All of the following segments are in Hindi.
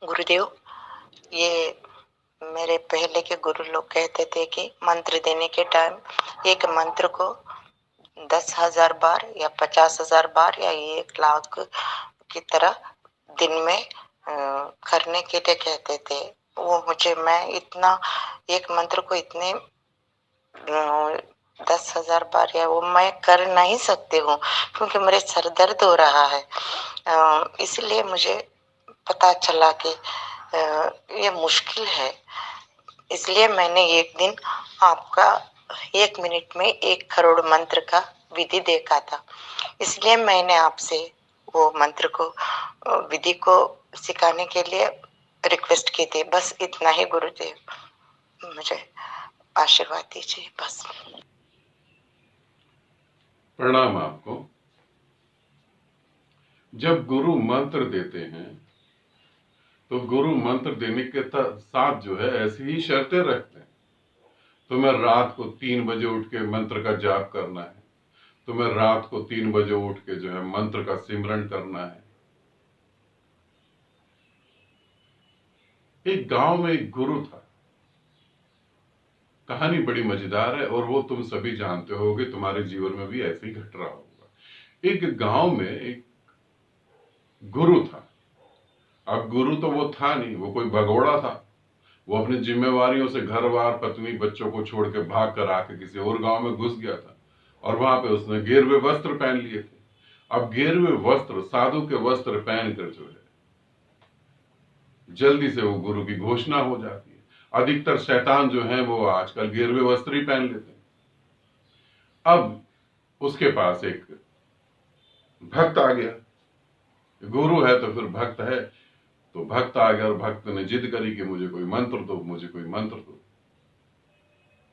गुरुदेव, ये मेरे पहले के गुरु लोग कहते थे कि मंत्र देने के टाइम एक मंत्र को 10,000 बार या 50,000 बार या 1 लाख की तरह दिन में करने के लिए कहते थे। मैं इतना एक मंत्र को इतने 10,000 बार या वो मैं कर नहीं सकती हूँ, क्योंकि मेरे सर दर्द हो रहा है। इसलिए मुझे पता चला कि ये मुश्किल है। इसलिए मैंने एक दिन आपका 1 मिनट में 1 करोड़ मंत्र का विधि देखा था। इसलिए मैंने आपसे वो मंत्र को विधि को सिखाने के लिए रिक्वेस्ट की थी। बस इतना ही गुरुदेव, मुझे आशीर्वाद दीजिए बस। प्रणाम आपको। जब गुरु मंत्र देते हैं तो गुरु मंत्र देने के साथ जो है ऐसी ही शर्तें रखते हैं। तुम्हें रात को 3 बजे उठ के मंत्र का जाप करना है, तुम्हें रात को 3 बजे उठ के जो है मंत्र का सिमरन करना है। एक गांव में एक गुरु था। कहानी बड़ी मजेदार है और वो तुम सभी जानते होगे, तुम्हारे जीवन में भी ऐसे ही घट रहा होगा। एक गांव में एक गुरु था। अब गुरु तो वो था नहीं, वो कोई भगोड़ा था। वो अपनी जिम्मेवारियों से घर बार पत्नी बच्चों को छोड़ के भाग कर आके किसी और गांव में घुस गया था और वहां पे उसने गेरुए वस्त्र पहन लिए थे। अब गेरुए वस्त्र, साधु के वस्त्र पहनकर जो है जल्दी से वो गुरु की घोषणा हो जाती है। अधिकतर शैतान जो है वो आजकल गेरुए वस्त्र ही पहन लेते हैं। अब उसके पास एक भक्त आ गया। गुरु है तो फिर भक्त है, तो भक्त आ गया और भक्त ने जिद करी कि मुझे कोई मंत्र दो, मुझे कोई मंत्र दो।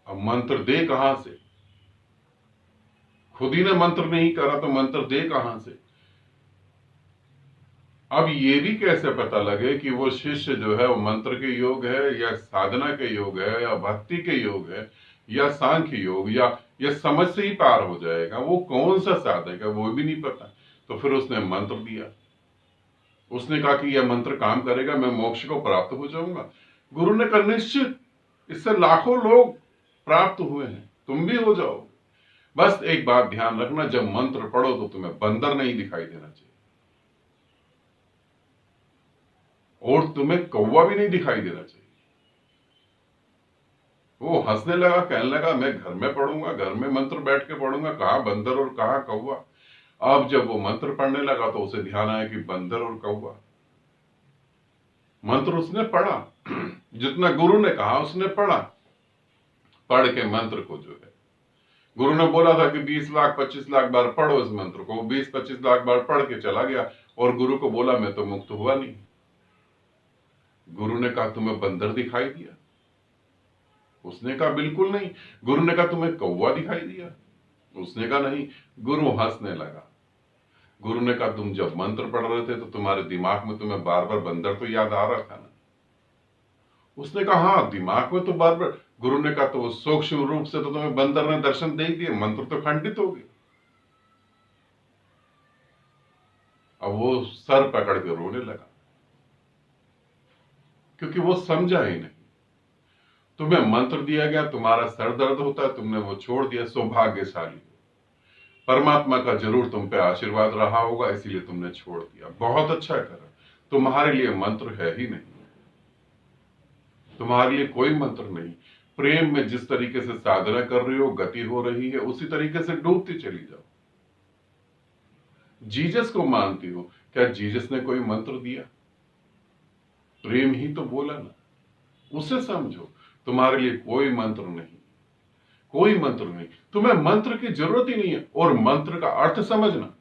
अब मंत्र दे कहां से? खुद ही ने मंत्र नहीं करा तो मंत्र दे कहां से? अब ये भी कैसे पता लगे कि वो शिष्य जो है वो मंत्र के योग है या साधना के योग है या भक्ति के योग है या सांख्य योग या समझ से ही पार हो जाएगा? वो कौन सा साधक है वो भी नहीं पता। तो फिर उसने मंत्र दिया। उसने कहा कि यह मंत्र काम करेगा, मैं मोक्ष को प्राप्त हो जाऊंगा। गुरु ने कहा निश्चित, इससे लाखों लोग प्राप्त हुए हैं, तुम भी हो जाओ। बस एक बात ध्यान रखना, जब मंत्र पढ़ो तो तुम्हें बंदर नहीं दिखाई देना चाहिए और तुम्हें कौवा भी नहीं दिखाई देना चाहिए। वो हंसने लगा, कहने लगा मैं घर में पढ़ूंगा, घर में मंत्र बैठ के पढ़ूंगा, कहां बंदर और कहां कौवा। अब जब वो मंत्र पढ़ने लगा तो उसे ध्यान आया कि बंदर और कौवा। मंत्र उसने पढ़ा, जितना गुरु ने कहा उसने पढ़ा। पढ़ के मंत्र को जो है, गुरु ने बोला था कि 20 लाख 25 लाख बार पढ़ो इस मंत्र को। 20-25 लाख बार पढ़ के चला गया और गुरु को बोला मैं तो मुक्त हुआ नहीं। गुरु ने कहा तुम्हें बंदर दिखाई दिया? उसने कहा बिल्कुल नहीं। गुरु ने कहा तुम्हें कौवा दिखाई दिया? उसने कहा नहीं। गुरु हंसने लगा। गुरु ने कहा तुम जब मंत्र पढ़ रहे थे तो तुम्हारे दिमाग में तुम्हें बार बार बंदर तो याद आ रहा था ना? उसने कहा हाँ, दिमाग में तो बार बार। गुरु ने कहा तो सूक्ष्म रूप से तो तुम्हें बंदर ने दर्शन दे दिए, मंत्र तो खंडित हो गए। अब वो सर पकड़ के रोने लगा, क्योंकि वो समझा ही नहीं। तुम्हें मंत्र दिया गया, तुम्हारा सर दर्द होता है, तुमने वो छोड़ दिया, सौभाग्यशाली। परमात्मा का जरूर तुम पे आशीर्वाद रहा होगा, इसीलिए तुमने छोड़ दिया। बहुत अच्छा करा। तुम्हारे लिए मंत्र है ही नहीं, तुम्हारे लिए कोई मंत्र नहीं। प्रेम में जिस तरीके से साधना कर रही हो, गति हो रही है, उसी तरीके से डूबती चली जाओ। जीसस को मानती हो, क्या जीसस ने कोई मंत्र दिया? प्रेम ही तो बोला ना, उसे समझो। तुम्हारे लिए कोई मंत्र नहीं, कोई मंत्र नहीं। तुम्हें मंत्र की जरूरत ही नहीं है। और मंत्र का अर्थ समझना,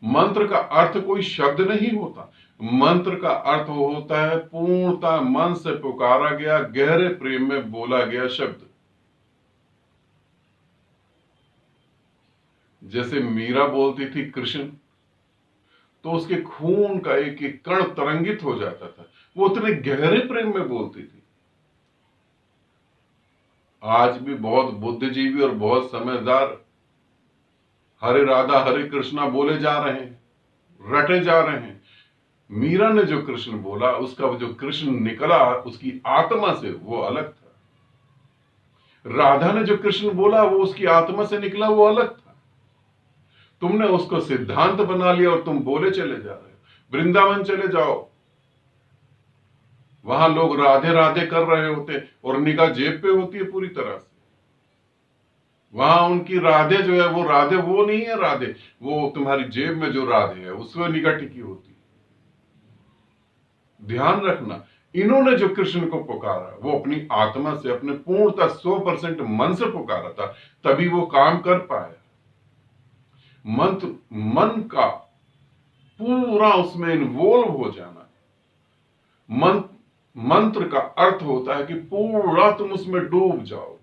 मंत्र का अर्थ कोई शब्द नहीं होता। मंत्र का अर्थ होता है पूर्णता मन से पुकारा गया, गहरे प्रेम में बोला गया शब्द। जैसे मीरा बोलती थी कृष्ण, तो उसके खून का एक एक कण तरंगित हो जाता था। वो उतने गहरे प्रेम में बोलती थी। आज भी बहुत बुद्धिजीवी और बहुत समझदार हरे राधा हरे कृष्णा बोले जा रहे हैं, रटे जा रहे हैं, मीरा ने जो कृष्ण बोला, उसका वो जो कृष्ण निकला उसकी आत्मा से, वो अलग था। राधा ने जो कृष्ण बोला वो उसकी आत्मा से निकला, वो अलग था। तुमने उसको सिद्धांत बना लिया और तुम बोले चले जा रहे हो। वृंदावन चले जाओ, वहां लोग राधे राधे कर रहे होते और निगाह जेब पे होती है पूरी तरह से। वहां उनकी राधे जो है वो राधे वो नहीं है, राधे वो तुम्हारी जेब में जो राधे है उसमें निगाह टिकी होती है। ध्यान रखना, इन्होंने जो कृष्ण को पुकारा वो अपनी आत्मा से, अपने पूर्णतः 100% मन से पुकारा था, तभी वो काम कर पाया। मन का पूरा उसमें इन्वॉल्व हो जाना। मंत्र का अर्थ होता है कि पूरा तुम उसमें डूब जाओ,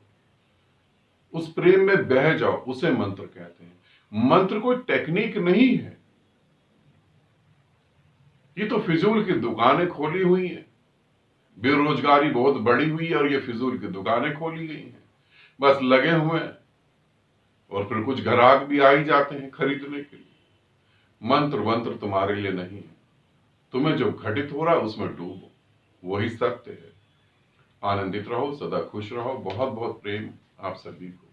उस प्रेम में बह जाओ, उसे मंत्र कहते हैं। मंत्र कोई टेक्निक नहीं है, ये तो फिजूल की दुकानें खोली हुई हैं। बेरोजगारी बहुत बढ़ी हुई है और ये फिजूल की दुकानें खोली गई हैं, बस लगे हुए हैं और फिर कुछ ग्राहक भी आ ही जाते हैं खरीदने के लिए। मंत्र तुम्हारे लिए नहीं है, तुम्हें जो घटित हो रहा है उसमें डूबो, वही सत्य है। आनंदित रहो, सदा खुश रहो। बहुत बहुत प्रेम आप सभी को।